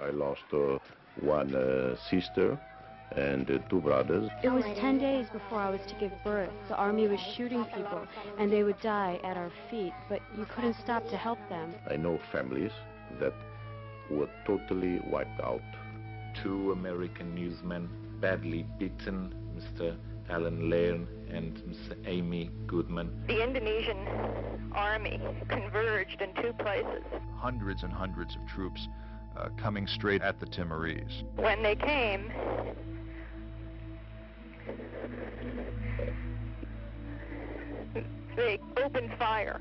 I lost one sister and two brothers. It was 10 days before I was to give birth. The army was shooting people, and they would die at our feet, but you couldn't stop to help them. I know families that were totally wiped out. Two American newsmen badly beaten, Mr. Allan Nairn and Ms. Amy Goodman. The Indonesian army converged in two places. Hundreds and hundreds of troops coming straight at the Timorese. When they came, they opened fire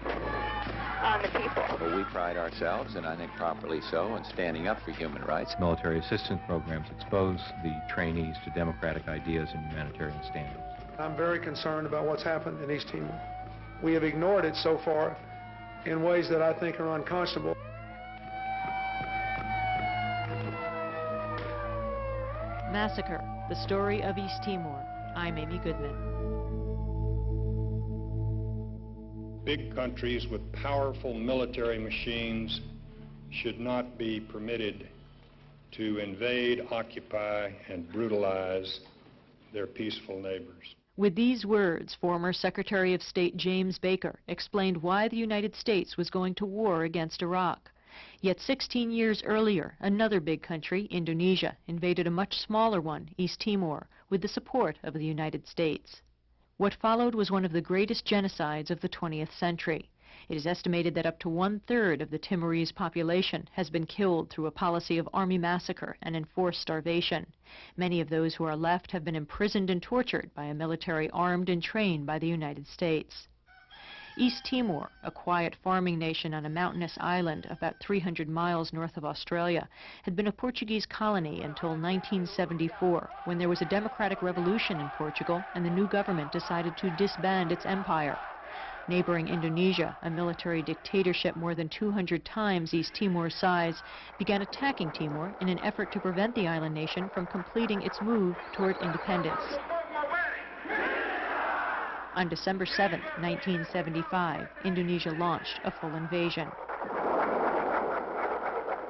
on the people. Well, we pride ourselves, and I think properly so, in standing up for human rights. Military assistance programs expose the trainees to democratic ideas and humanitarian standards. I'm very concerned about what's happened in East Timor. We have ignored it so far in ways that I think are unconscionable. Massacre, the story of East Timor. I'm Amy Goodman. Big countries with powerful military machines should not be permitted to invade, occupy, and brutalize their peaceful neighbors. With these words, former Secretary of State James Baker explained why the United States was going to war against Iraq. Yet 16 years earlier, another big country, Indonesia, invaded a much smaller one, East Timor, with the support of the United States. What followed was one of the greatest genocides of the 20th century. It is estimated that up to 1/3 of the Timorese population has been killed through a policy of army massacre and enforced starvation. Many of those who are left have been imprisoned and tortured by a military armed and trained by the United States. East Timor, a quiet farming nation on a mountainous island about 300 miles north of Australia, had been a Portuguese colony until 1974, when there was a democratic revolution in Portugal and the new government decided to disband its empire. Neighboring Indonesia, a military dictatorship more than 200 times East Timor's size, began attacking Timor in an effort to prevent the island nation from completing its move toward independence. On December 7, 1975, Indonesia launched a full invasion.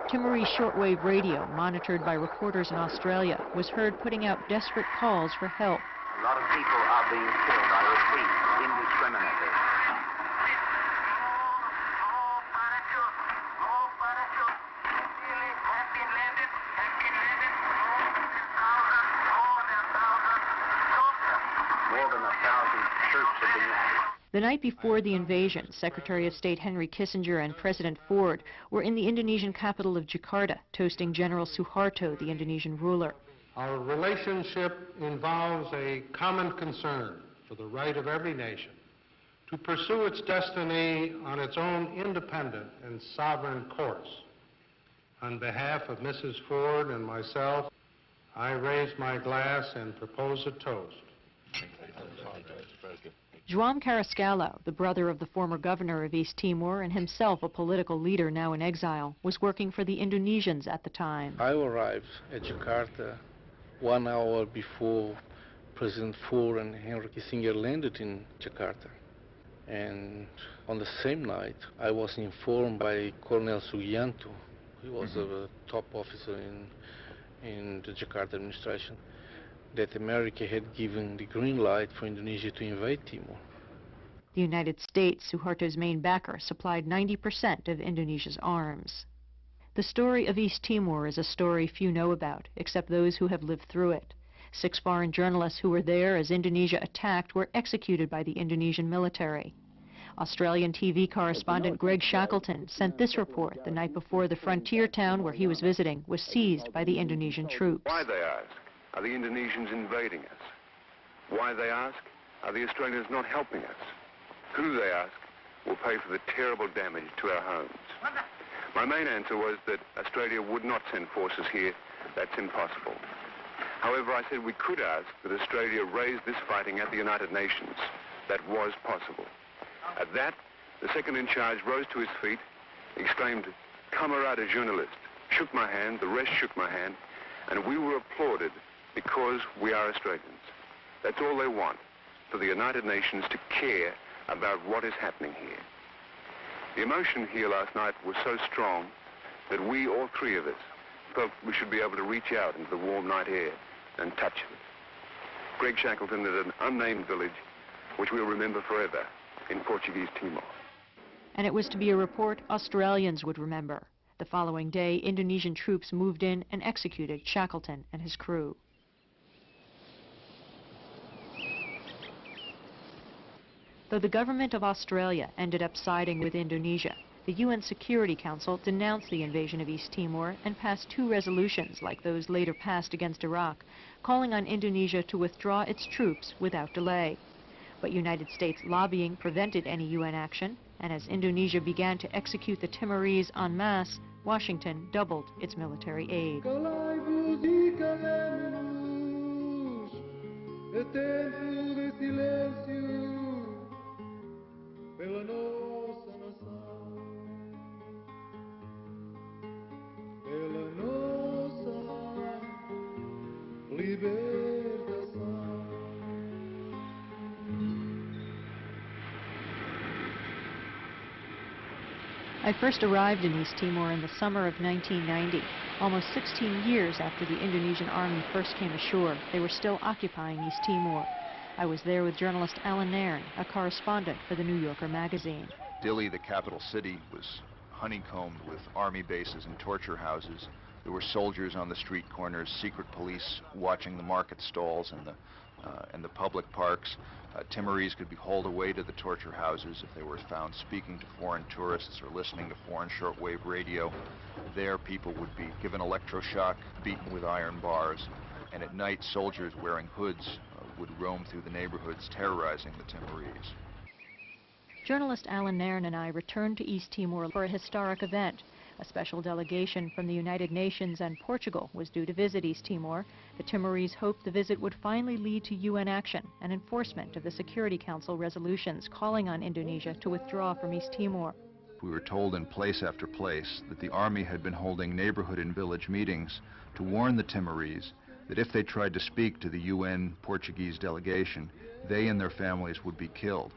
Timorese shortwave radio, monitored by reporters in Australia, was heard putting out desperate calls for help. A lot of people are being killed, I repeat, indiscriminately. The night before the invasion, Secretary of State Henry Kissinger and President Ford were in the Indonesian capital of Jakarta, toasting General Suharto, the Indonesian ruler. Our relationship involves a common concern for the right of every nation to pursue its destiny on its own independent and sovereign course. On behalf of Mrs. Ford and myself, I raise my glass and propose a toast. João Carrascalo, the brother of the former governor of East Timor and himself a political leader now in exile, was working for the Indonesians at the time. I arrived at Jakarta 1 hour before President Ford and Henry Kissinger landed in Jakarta. And on the same night, I was informed by Colonel Sugianto, who was a top officer in the Jakarta administration, that America had given the green light for Indonesia to invade Timor. The United States, Suharto's main backer, supplied 90% of Indonesia's arms. The story of East Timor is a story few know about, except those who have lived through it. 6 foreign journalists who were there as Indonesia attacked were executed by the Indonesian military. Australian TV correspondent Greg Shackleton sent this report the night before the frontier town where he was visiting was seized by the Indonesian troops. Why, they ask, are the Indonesians invading us? Why, they ask, are the Australians not helping us? Who, they ask, will pay for the terrible damage to our homes? My main answer was that Australia would not send forces here. That's impossible. However, I said we could ask that Australia raise this fighting at the United Nations. That was possible. At that, the second in charge rose to his feet, exclaimed, "Camarada journalist," shook my hand, the rest shook my hand, and we were applauded because we are Australians. That's all they want, for the United Nations to care about what is happening here. The emotion here last night was so strong that we, all 3 of us, felt we should be able to reach out into the warm night air and touch it. Greg Shackleton at an unnamed village, which we'll remember forever, in Portuguese Timor. And it was to be a report Australians would remember. The following day, Indonesian troops moved in and executed Shackleton and his crew. Though the government of Australia ended up siding with Indonesia, the UN Security Council denounced the invasion of East Timor and passed 2 resolutions like those later passed against Iraq, calling on Indonesia to withdraw its troops without delay. But United States lobbying prevented any UN action, and as Indonesia began to execute the Timorese en masse, Washington doubled its military aid. I first arrived in East Timor in the summer of 1990. Almost 16 years after the Indonesian army first came ashore, they were still occupying East Timor. I was there with journalist Allan Nairn, a correspondent for the New Yorker magazine. Dili, the capital city, was honeycombed with army bases and torture houses. There were soldiers on the street corners, secret police watching the market stalls and the public parks. Timorese could be hauled away to the torture houses if they were found speaking to foreign tourists or listening to foreign shortwave radio. There, people would be given electroshock, beaten with iron bars, and at night, soldiers wearing hoods would roam through the neighborhoods, terrorizing the Timorese. Journalist Allan Nairn and I returned to East Timor for a historic event. A special delegation from the United Nations and Portugal was due to visit East Timor. The Timorese hoped the visit would finally lead to UN action and enforcement of the Security Council resolutions calling on Indonesia to withdraw from East Timor. We were told in place after place that the army had been holding neighborhood and village meetings to warn the Timorese that if they tried to speak to the UN Portuguese delegation, they and their families would be killed.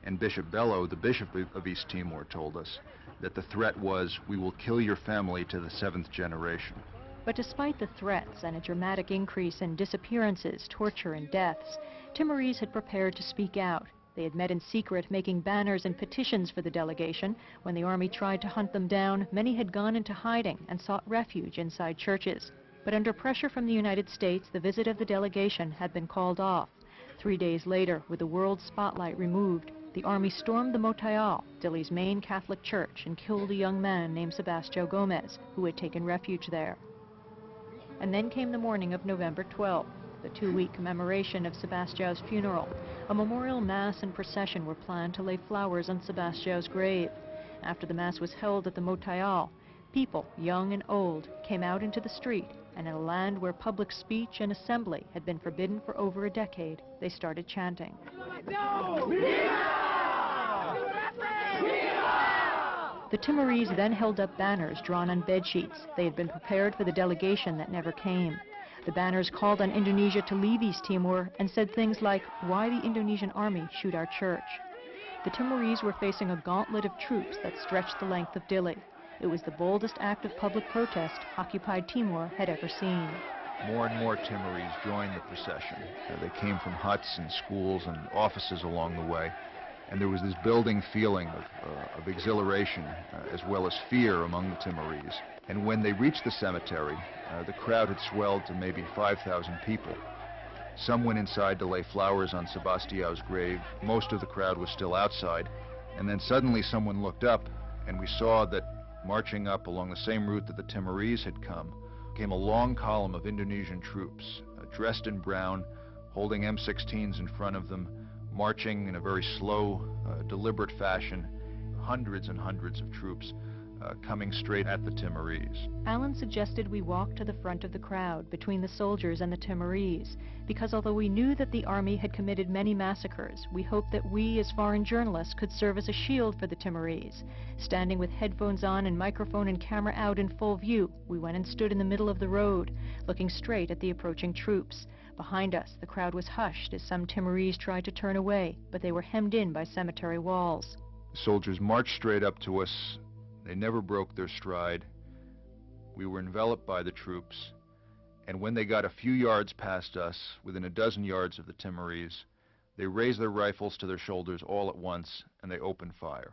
And Bishop Bello, the Bishop of East Timor, told us that the threat was, "We will kill your family to the 7th generation." But despite the threats and a dramatic increase in disappearances, torture, and deaths, Timorese had prepared to speak out. They had met in secret, making banners and petitions for the delegation. When the army tried to hunt them down, many had gone into hiding and sought refuge inside churches. But under pressure from the United States, the visit of the delegation had been called off. 3 days later, with the world spotlight removed, the army stormed the Motayal, Dili's main Catholic church, and killed a young man named Sebastião Gomes, who had taken refuge there. And then came the morning of November 12th, the 2-week commemoration of Sebastião's funeral. A memorial mass and procession were planned to lay flowers on Sebastião's grave. After the mass was held at the Motayal, people, young and old, came out into the street, and in a land where public speech and assembly had been forbidden for over a decade, they started chanting. The Timorese then held up banners drawn on bedsheets. They had been prepared for the delegation that never came. The banners called on Indonesia to leave East Timor and said things like, "Why the Indonesian army shoot our church?" The Timorese were facing a gauntlet of troops that stretched the length of Dili. It was the boldest act of public protest occupied Timor had ever seen. More and more Timorese joined the procession. They came from huts and schools and offices along the way. And there was this building feeling of exhilaration as well as fear among the Timorese. And when they reached the cemetery, the crowd had swelled to maybe 5,000 people. Some went inside to lay flowers on Sebastião's grave. Most of the crowd was still outside. And then suddenly someone looked up, and we saw that marching up along the same route that the Timorese had come came a long column of Indonesian troops, dressed in brown, holding M16s in front of them, marching in a very slow, deliberate fashion, hundreds and hundreds of troops coming straight at the Timorese. Allan suggested we walk to the front of the crowd between the soldiers and the Timorese, because although we knew that the army had committed many massacres, we hoped that we as foreign journalists could serve as a shield for the Timorese. Standing with headphones on and microphone and camera out in full view, we went and stood in the middle of the road, looking straight at the approaching troops. Behind us, the crowd was hushed as some Timorese tried to turn away, but they were hemmed in by cemetery walls. The soldiers marched straight up to us. They never broke their stride. We were enveloped by the troops, and when they got a few yards past us, within a dozen yards of the Timorese, they raised their rifles to their shoulders all at once, and they opened fire.